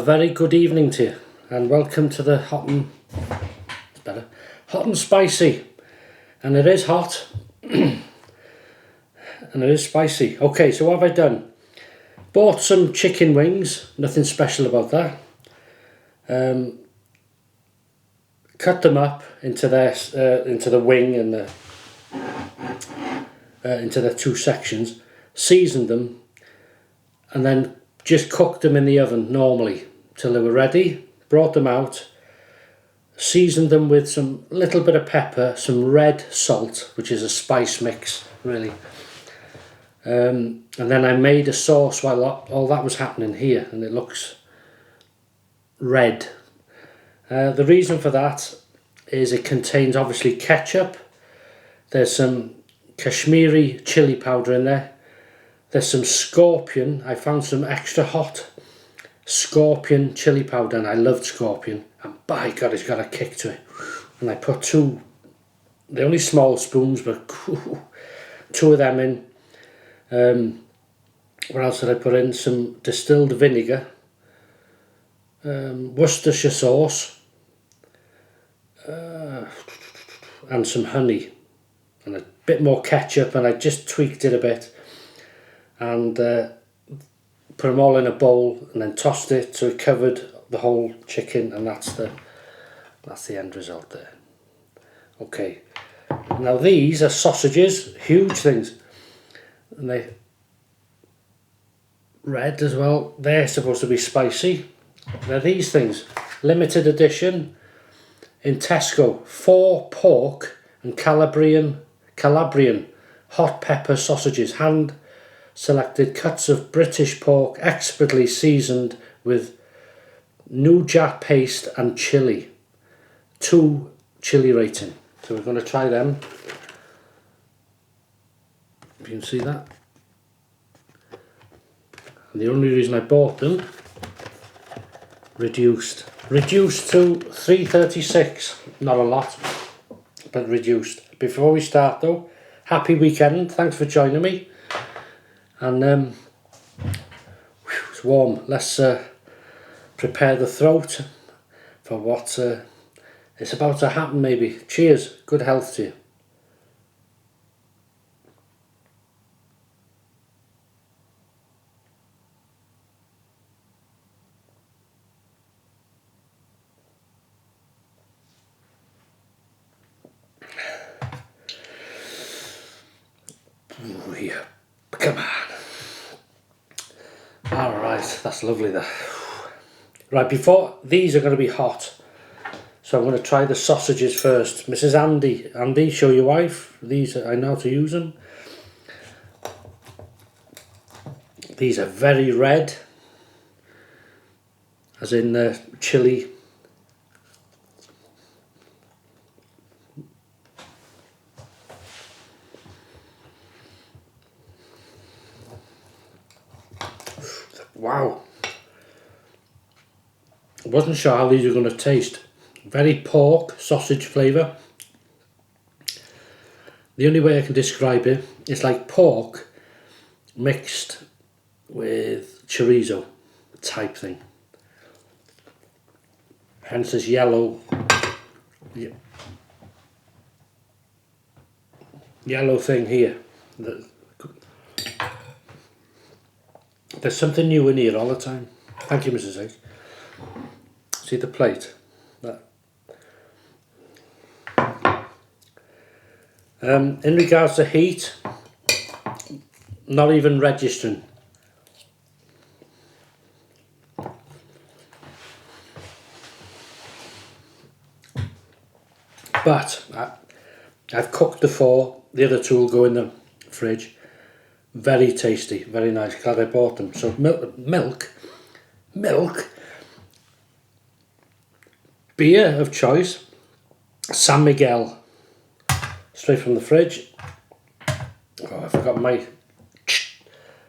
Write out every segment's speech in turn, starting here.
very good evening to you, and welcome to the hot and spicy. And it is hot and it is spicy. Okay, so what have I done? Bought some chicken wings, nothing special about that. Cut them up into the wing and into the two sections, seasoned them, and then just cooked them in the oven normally till they were ready. Brought them out, seasoned them with some little bit of pepper, some red salt, which is a spice mix really, and then I made a sauce while all that was happening here, and it looks red. The reason for that is it contains obviously ketchup, there's some Kashmiri chili powder in there, there's some Scorpion. I found some extra hot Scorpion chili powder, and I loved Scorpion, and by God it's got a kick to it. And I put two, they're only small spoons, but two of them in. What else did I put in? Some distilled vinegar, Worcestershire sauce, and some honey, and a bit more ketchup, and I just tweaked it a bit, and put them all in a bowl, and then tossed it so it covered the whole chicken, and that's the end result there. Okay, now these are sausages, huge things, and they're red as well. They're supposed to be spicy. Now these things, limited edition in Tesco, 4 pork and Calabrian hot pepper sausages, hand selected cuts of British pork expertly seasoned with Nujat paste and chili. 2 chili rating. So we're going to try them. If you can see that. And the only reason I bought them, reduced to $3.36. Not a lot, but reduced. Before we start though, happy weekend. Thanks for joining me. And it's warm. Let's prepare the throat for what is about to happen maybe. Cheers. Good health to you. Oh, yeah. Come on. Alright, that's lovely there. Right, before, these are going to be hot, so I'm going to try the sausages first. Mrs. Andy, show your wife. These, I know how to use them. These are very red, as in chili. Wow. I wasn't sure how these were going to taste. Very pork, sausage flavour. The only way I can describe it, it's like pork mixed with chorizo type thing. Hence this yellow thing here. There's something new in here all the time. Thank you, Mrs. H. See the plate? That. In regards to heat, not even registering. But I've cooked the 4. The other 2 will go in the fridge. Very tasty, very nice. Glad I bought them. So milk, beer of choice, San Miguel, straight from the fridge. Oh, I forgot my.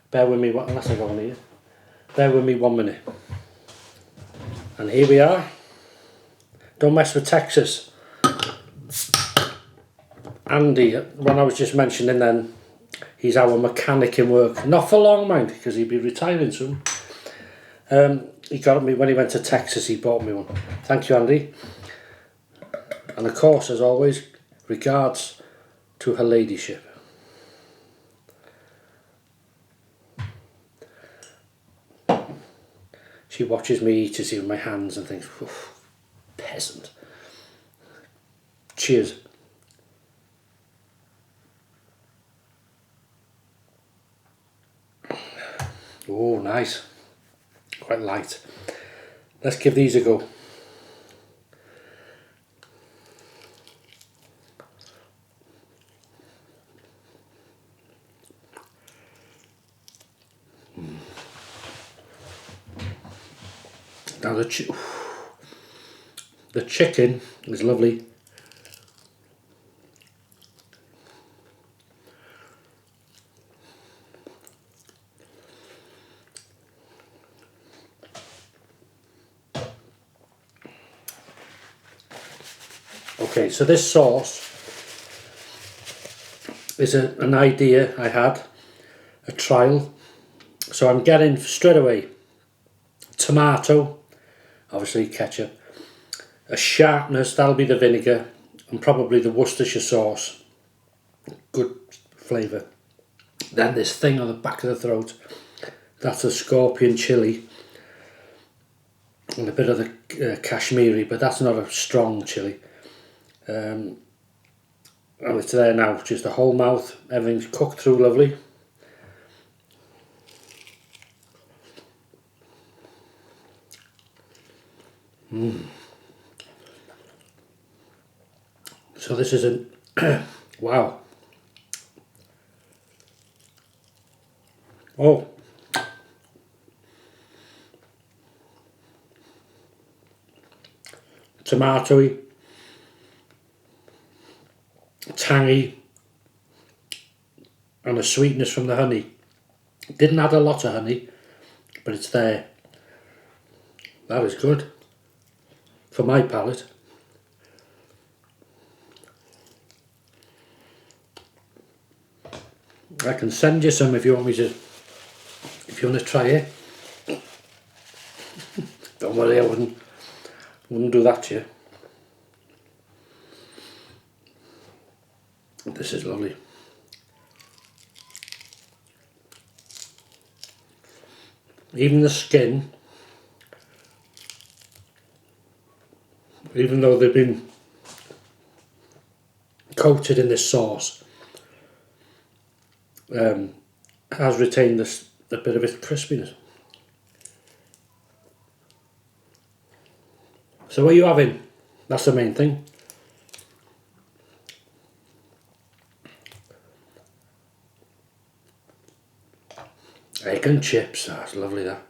Bear with me, unless I go on here. Bear with me 1 minute. And here we are. Don't mess with Texas. Andy, when I was just mentioning then, he's our mechanic in work. Not for long, mind, because he'd be retiring soon. he got me when he went to Texas. He bought me one. Thank you, Andy. And of course, as always, regards to her ladyship. She watches me eat, you see, with my hands and thinks, peasant. Cheers. Oh, nice. Quite light. Let's give these a go. Now the chicken is lovely. Okay, so this sauce is an idea I had, a trial. So I'm getting straight away tomato, obviously ketchup, a sharpness, that'll be the vinegar, and probably the Worcestershire sauce, good flavour. Then this thing on the back of the throat, that's a Scorpion chilli, and a bit of the Kashmiri, but that's not a strong chilli. And it's there now, just a whole mouth, everything's cooked through lovely. So this is a wow. Oh, tomatoey, tangy, and a sweetness from the honey. Didn't add a lot of honey, but it's there. That is good for my palate. I can send you some if you want me to, if you want to try it. Don't worry, I wouldn't do that to you. This is lovely. Even the skin, even though they've been coated in this sauce, has retained a bit of its crispiness. So what are you having? That's the main thing. Egg and chips, that's lovely that.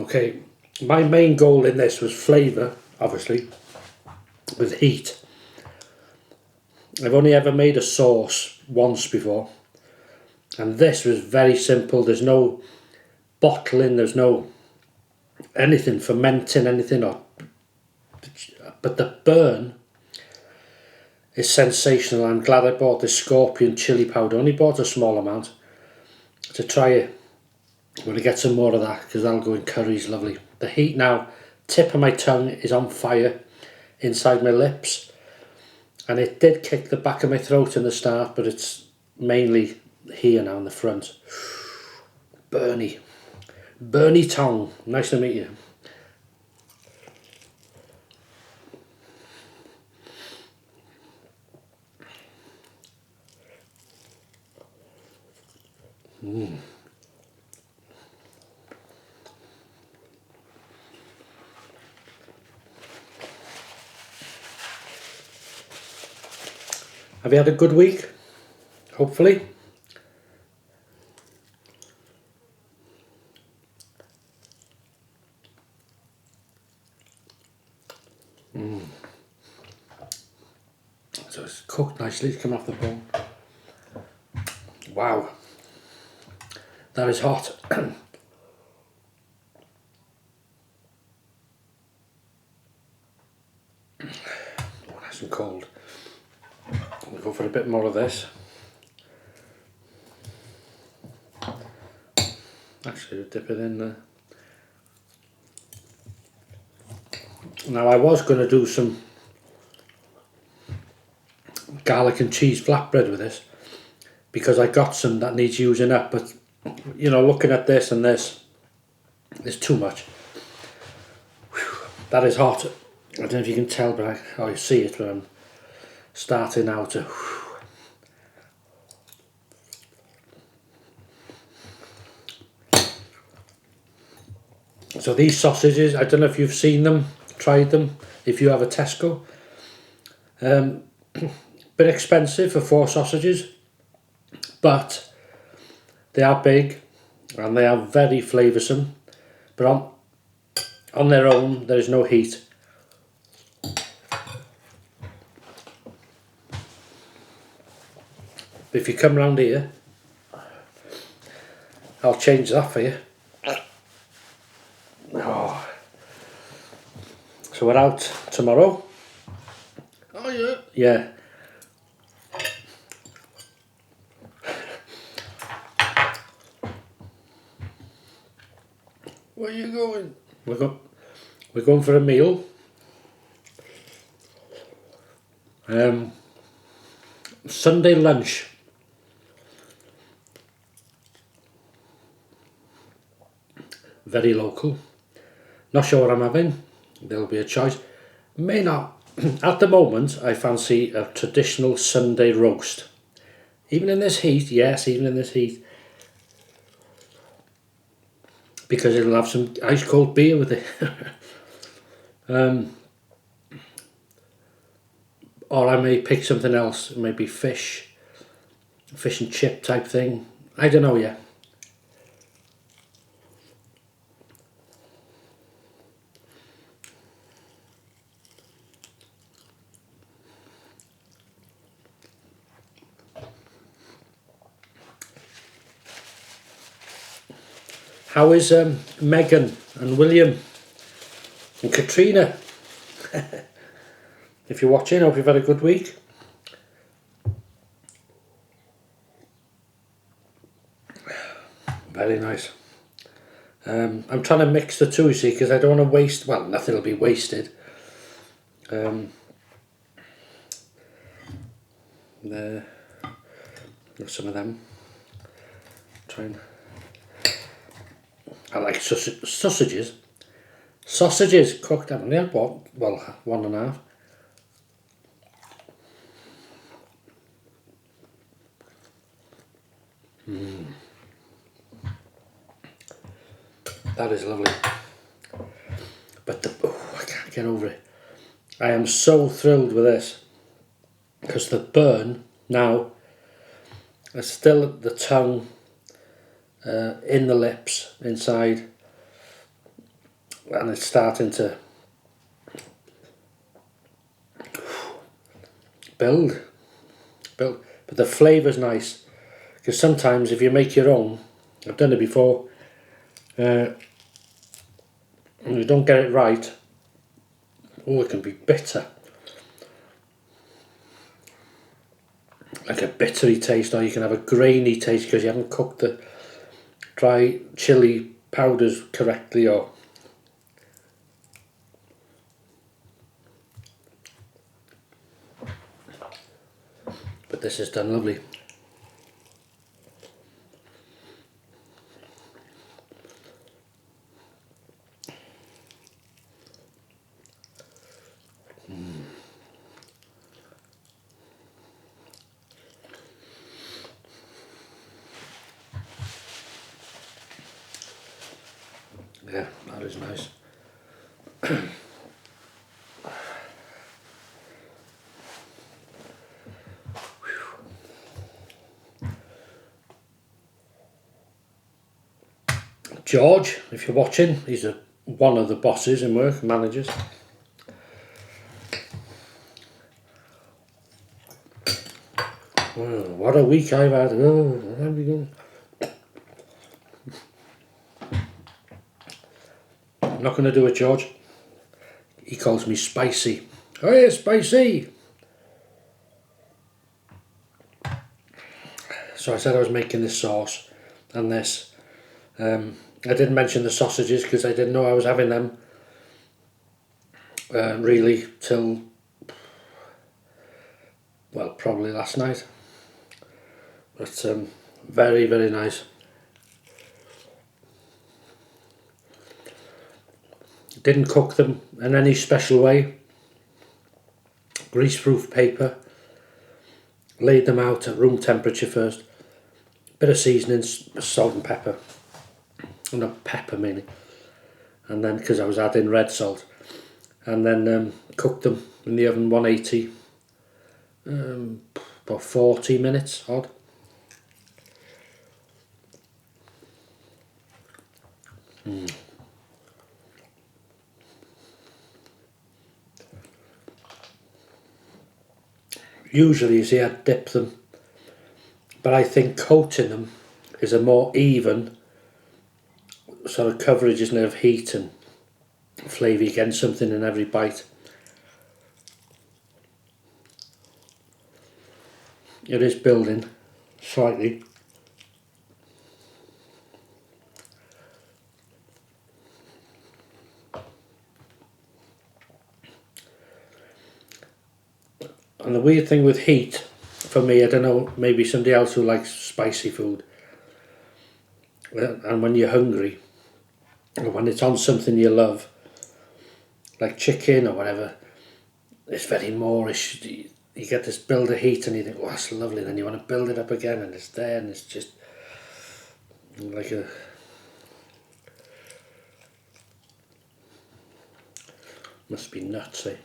Okay, my main goal in this was flavour, obviously, with heat. I've only ever made a sauce once before, and this was very simple. There's no bottling, there's no anything fermenting, anything, but the burn is sensational. I'm glad I bought this Scorpion chili powder. Only bought a small amount to try it. I'm going to get some more of that because that'll go in curries, lovely. The heat now, tip of my tongue is on fire inside my lips, and it did kick the back of my throat in the start, but it's mainly here now in the front. Burny tongue. Nice to meet you. Have you had a good week? Hopefully. So it's cooked nicely, it's come off the bone. Wow. That is hot. and cold. We'll go for a bit more of this. Actually, dip it in there. Now I was going to do some garlic and cheese flatbread with this, because I got some that needs using up, but you know, looking at this and this, it's too much. Whew, that is hot. I don't know if you can tell, but I see it when I'm starting now to. So these sausages, I don't know if you've seen them, tried them, if you have a Tesco. Bit expensive for 4 sausages, but they are big and they are very flavoursome, but on their own there is no heat. But if you come round here, I'll change that for you. Oh. So we're out tomorrow. Oh yeah. Yeah. Where are you going? We're going for a meal. Sunday lunch. Very local. Not sure what I'm having. There'll be a choice. May not. At the moment, I fancy a traditional Sunday roast. Even in this heat, yes, even in this heat. Because it'll have some ice cold beer with it. Or I may pick something else. Maybe fish and chip type thing. I don't know yet. How is Megan and William and Katrina? If you're watching, I hope you've had a good week. Very nice. I'm trying to mix the two, you see, because I don't want to waste, well, nothing will be wasted. There, some of them. Trying. I like sausages. Sausages cooked. I've only had what? Well, 1.5. That is lovely. But I can't get over it. I am so thrilled with this, because the burn now is still at the tongue, in the lips, inside, and it's starting to build. But the flavour's nice, because sometimes if you make your own, I've done it before, and you don't get it right, it can be bitter. Like a bittery taste, or you can have a grainy taste because you haven't cooked the dry chili powders correctly, or but this is done lovely. Yeah, that is nice. George, if you're watching, he's one of the bosses in work, managers. Oh, what a week I've had. Oh, there we go. I'm not going to do it, George. He calls me spicy. Oh yeah, spicy. So I said I was making this sauce and this. I didn't mention the sausages because I didn't know I was having them really till, well, probably last night. But very, very nice. Didn't cook them in any special way. Greaseproof paper. Laid them out at room temperature first. Bit of seasoning, salt and pepper. Not pepper mainly. And then, because I was adding red salt. And then cooked them in the oven 180. About 40 minutes odd. Usually, you see, I dip them, but I think coating them is a more even sort of coverage, isn't it, of heat and flavour. You get something in every bite. It is building slightly. And the weird thing with heat, for me, I don't know, maybe somebody else who likes spicy food, and when you're hungry, or when it's on something you love, like chicken or whatever, it's very moreish. You get this build of heat and you think, oh, that's lovely, then you want to build it up again and it's there and it's just like a... Must be nuts, eh?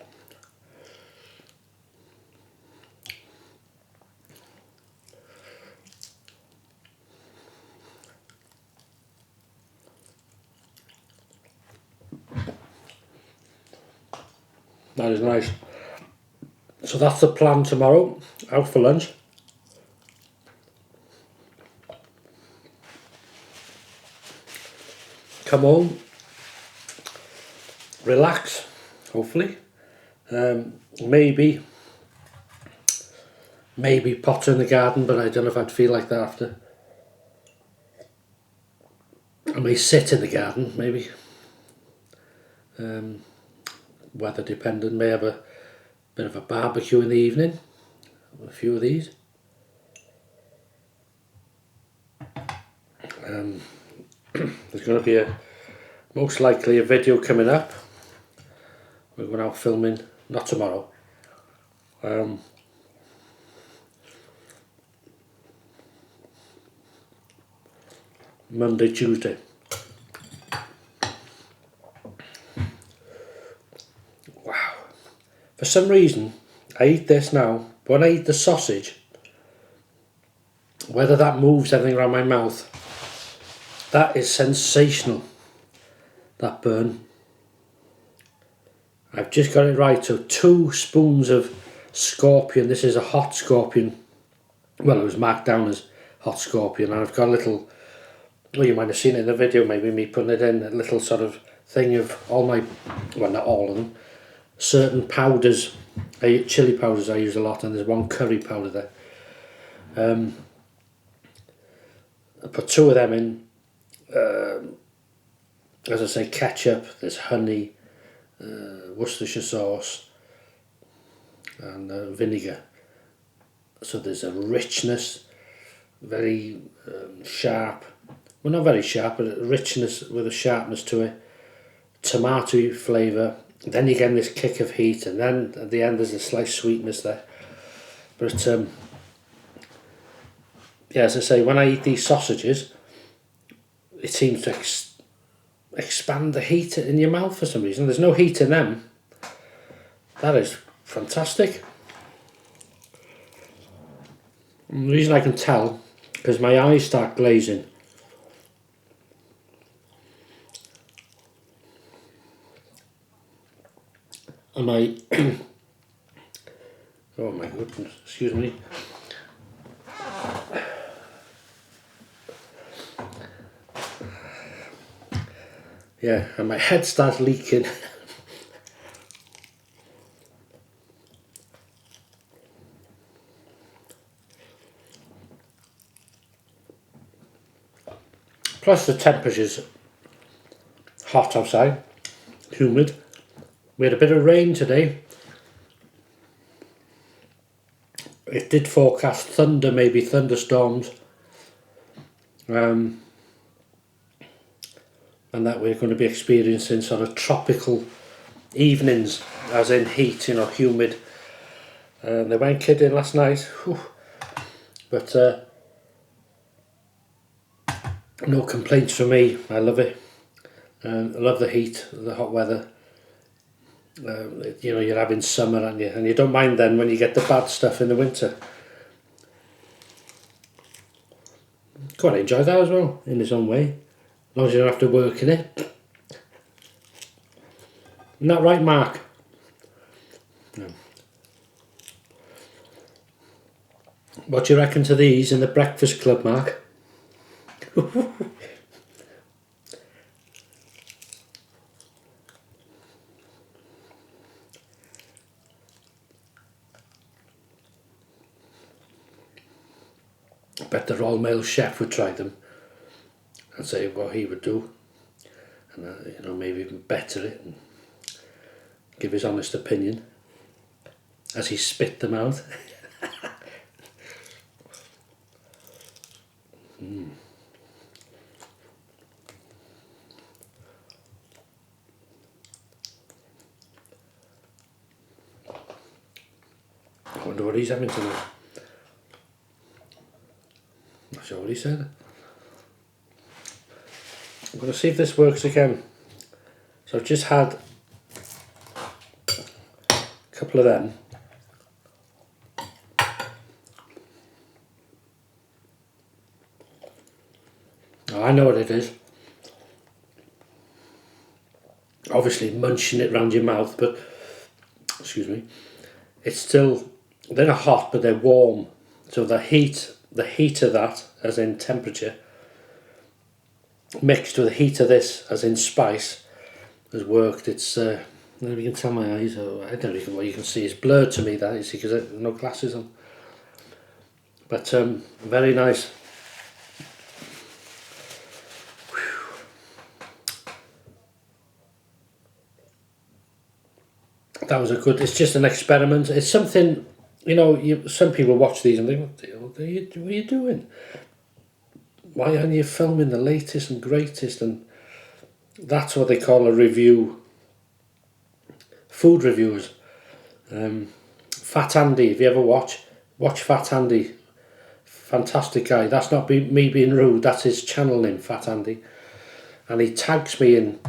That is nice. So that's the plan tomorrow, out for lunch. Come home, relax, hopefully. Maybe potter in the garden, but I don't know if I'd feel like that after. I may sit in the garden, maybe. Weather dependent, may have a bit of a barbecue in the evening, a few of these. There's going to be most likely a video coming up. We're going out filming, not tomorrow, Monday, Tuesday. Wow. For some reason, I eat this now, but when I eat the sausage, whether that moves anything around my mouth, that is sensational, that burn. I've just got it right. So 2 spoons of Scorpion. This is a hot Scorpion. Well, it was marked down as hot Scorpion, and I've got a little, well, you might have seen it in the video, maybe me putting it in, a little sort of thing of all my, well, not all of them, certain powders, chili powders I use a lot, and there's 1 curry powder there. I put 2 of them in. As I say, ketchup, there's honey, Worcestershire sauce and vinegar. So there's a richness, very sharp, well, not very sharp, but a richness with a sharpness to it, tomato flavour. Then you get this kick of heat, and then at the end there's a slight sweetness there. But yeah, as I say, when I eat these sausages, it seems to expand the heat in your mouth for some reason. There's no heat in them. That is fantastic. And the reason I can tell, because my eyes start glazing. And my oh my goodness, excuse me. Yeah, and my head starts leaking. Plus the temperature's hot outside, humid. We had a bit of rain today. It did forecast thunder, maybe thunderstorms. And that we're going to be experiencing sort of tropical evenings, as in heat, you know, humid. They went kidding last night. Whew. But no complaints from me. I love it. I love the heat, the hot weather. You know, you're having summer, aren't you? And you don't mind then when you get the bad stuff in the winter. Quite enjoy that as well, in its own way. As long as you don't have to work in it. Isn't that right, Mark? No. What do you reckon to these in the Breakfast Club, Mark? I bet the Royal Mail chef would try them and say what he would do, and you know, maybe even better it and give his honest opinion as he spit them out. I wonder what he's having tonight. Not sure what he said. I'm going to see if this works again. So I've just had a couple of them. Oh, I know what it is. Obviously munching it around your mouth, but excuse me, it's still, they're not hot, but they're warm. So the heat of that, as in temperature, mixed with the heat of this, as in spice, has worked. It's, I don't know if you can tell my eyes, or I don't know what you can see. It's blurred to me, that, you see, because I have no glasses on. But very nice. That was a good, it's just an experiment. It's something, you know, some people watch these and think, what are you doing? Why aren't you filming the latest and greatest? And that's what they call a review. Food reviewers. Fat Andy, if you ever watch Fat Andy. Fantastic guy. That's not me being rude, that's his channel name, Fat Andy. And he tags me in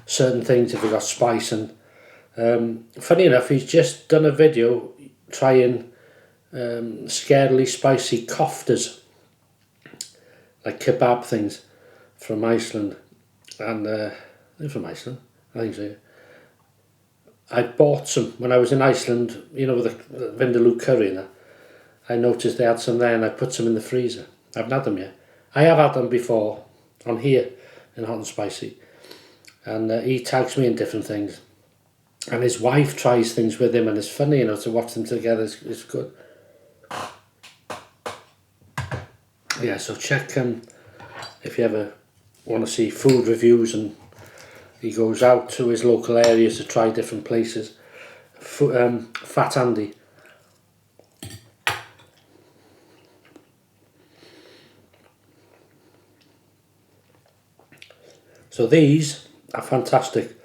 certain things if they got spice. And funny enough, he's just done a video trying scarily spicy koftas, like kebab things from Iceland. And they're from Iceland, I think so. I bought some when I was in Iceland, you know, with the Vindaloo curry and that. I noticed they had some there and I put some in the freezer. I haven't had them yet. I have had them before on here in Hot and Spicy. And he tags me in different things. And his wife tries things with him, and it's funny, you know, to watch them together. It's good. Yeah, so check if you ever want to see food reviews, and he goes out to his local areas to try different places. Fat Andy. So these are fantastic.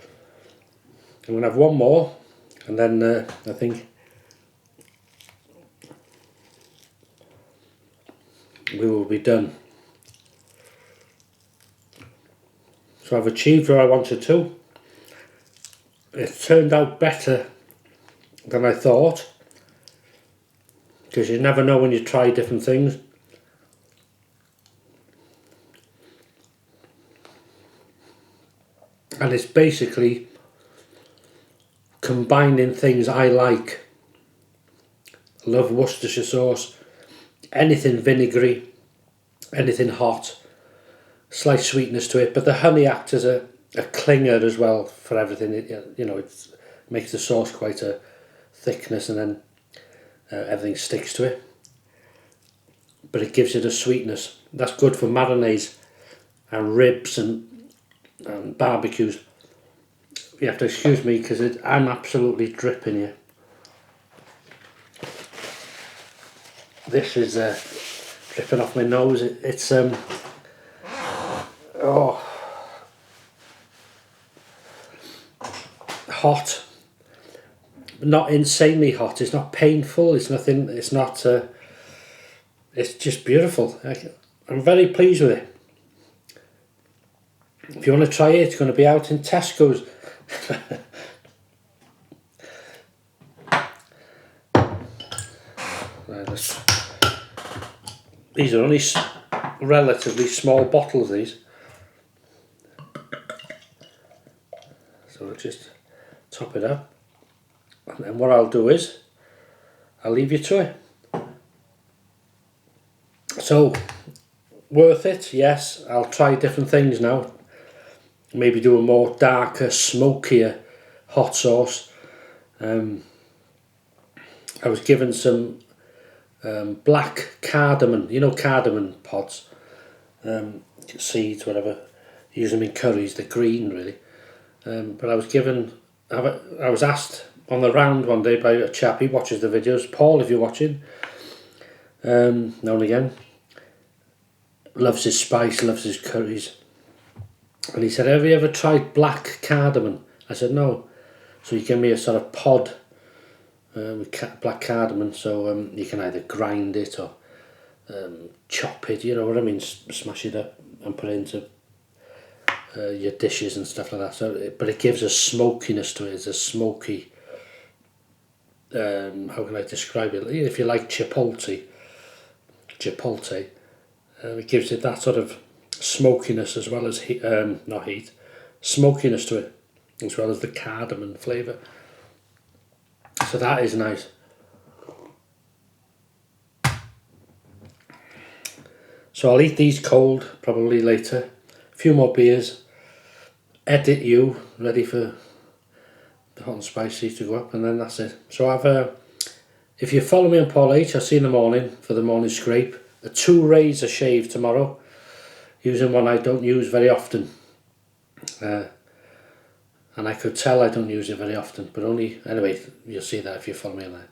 I'm going to have one more, and then I think we will be done. So I've achieved what I wanted to. It turned out better than I thought, because you never know when you try different things. And it's basically combining things I like. I love Worcestershire sauce, anything vinegary, anything hot, slight sweetness to it, but the honey acts as a clinger as well for everything. You know, it makes the sauce quite a thickness, and then everything sticks to it. But it gives it a sweetness. That's good for marinades. and ribs and barbecues. You have to excuse me because I'm absolutely dripping here. This is dripping off my nose. It's hot, not insanely hot. It's not painful. It's nothing. It's not. It's just beautiful. I'm very pleased with it. If you want to try it, it's going to be out in Tesco's. These are only relatively small bottles, these. So I'll just top it up. And then what I'll do is, I'll leave you to it. So, worth it? Yes. I'll try different things now. Maybe do a more darker, smokier hot sauce. I was given some black cardamom, you know, cardamom pods, seeds, whatever. Use them in curries. They're green, really. But I was asked on the round one day by a chap. He watches the videos. Paul, if you're watching, now and again, loves his spice, loves his curries. And he said, have you ever tried black cardamom? I said, no. So he gave me a sort of pod with black cardamom, so you can either grind it or chop it, you know what I mean, smash it up and put it into your dishes and stuff like that. So, but it gives a smokiness to it. It's a smoky, how can I describe it? If you like chipotle, it gives it that sort of smokiness as well as smokiness to it, as well as the cardamom flavour. So that is nice. So I'll eat these cold, probably later. A few more beers. Edit you, ready for the hot and spicy to go up, and then that's it. So if you follow me on Paul H, I'll see you in the morning for the morning scrape. A 2 razor shave tomorrow, using one I don't use very often. And I could tell I don't use it very often, but anyway, you'll see that if you follow me on there.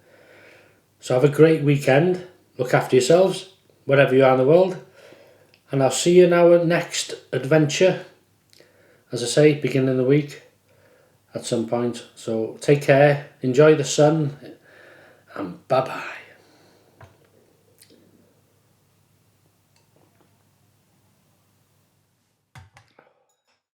So have a great weekend. Look after yourselves, wherever you are in the world. And I'll see you in our next adventure. As I say, beginning of the week at some point. So take care, enjoy the sun, and bye-bye.